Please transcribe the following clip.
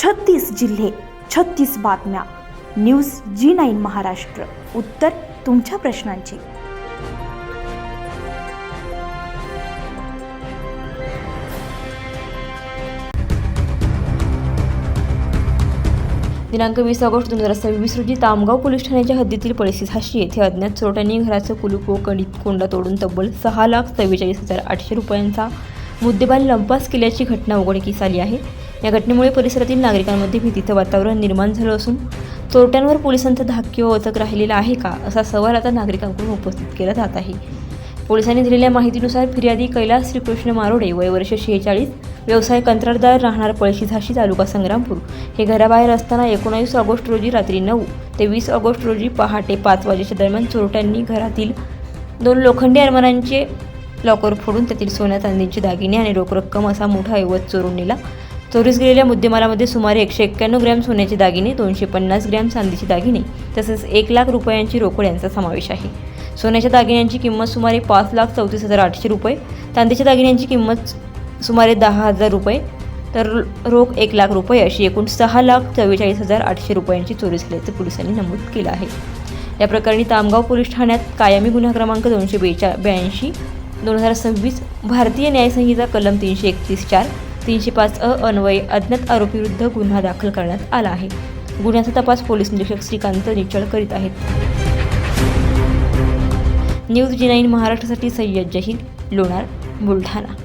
36 जिल्हे, 36 बातम्या. News G9 Maharashtra. उत्तर तुमच्या प्रश्नांची. दिनांक 20 ऑगस्ट 2026 रोजी तामगाव पोलीस ठाण्याच्या हद्दीतील पळशीझाशी येथे अज्ञात चोरट्यांनी घराचं कुलूप व कोंडा तोडून तब्बल 6,44,800 रुपयांचा मुद्देमाल लंपास केल्याची घटना उघडकीस आली आहे. या घटनेमुळे परिसरातील नागरिकांमध्ये भीतीचं वातावरण निर्माण झालं असून चोरट्यांवर पोलिसांचा धाक किंवा वचक राहिलेला आहे का असा सवाल आता नागरिकांकडून उपस्थित केला जात आहे. पोलिसांनी दिलेल्या माहितीनुसार फिर्यादी कैलास श्रीकृष्ण मारोडे, वय वर्ष 46, व्यवसाय कंत्राटदार, राहणार पळशीझाशी, तालुका संग्रामपूर, हे घराबाहेर असताना 19 ऑगस्ट रोजी रात्री 9 ते 20 ऑगस्ट रोजी पहाटे 5 वाजेच्या दरम्यान चोरट्यांनी घरातील 2 लोखंडी अरमानांचे लॉकर फोडून त्यातील सोन्या चांदीचे दागिने आणि रोख रक्कम असा मोठा ऐवज चोरून नेला. चोरीस गेलेल्या मुद्देमालामध्ये सुमारे 191 ग्रॅम सोन्याचे दागिने, 250 ग्रॅम चांदीचे दागिने तसेच 1 लाख रुपयांची रोकड यांचा समावेश आहे. सोन्याच्या दागिन्यांची किंमत सुमारे 5,34,800 रुपये, चांदीच्या दागिन्यांची किंमत सुमारे 10,000 रुपये तर रोख 1 लाख रुपये अशी एकूण 6,44,800 रुपयांची चोरी झाल्याचं पोलिसांनी नमूद केलं आहे. या प्रकरणी तामगाव पोलीस ठाण्यात कायमी गुन्हा क्रमांक 282/2026 भारतीय न्याय संहिता कलम 331(4), 305(अ) अन्वये अज्ञात आरोपीविरुद्ध गुन्हा दाखल करण्यात आला आहे. गुन्ह्याचा तपास पोलीस निरीक्षक श्रीकांत निचळ करीत आहेत. न्यूज G9 महाराष्ट्रासाठी सय्यद जहीर, लोणार, बुलढाणा.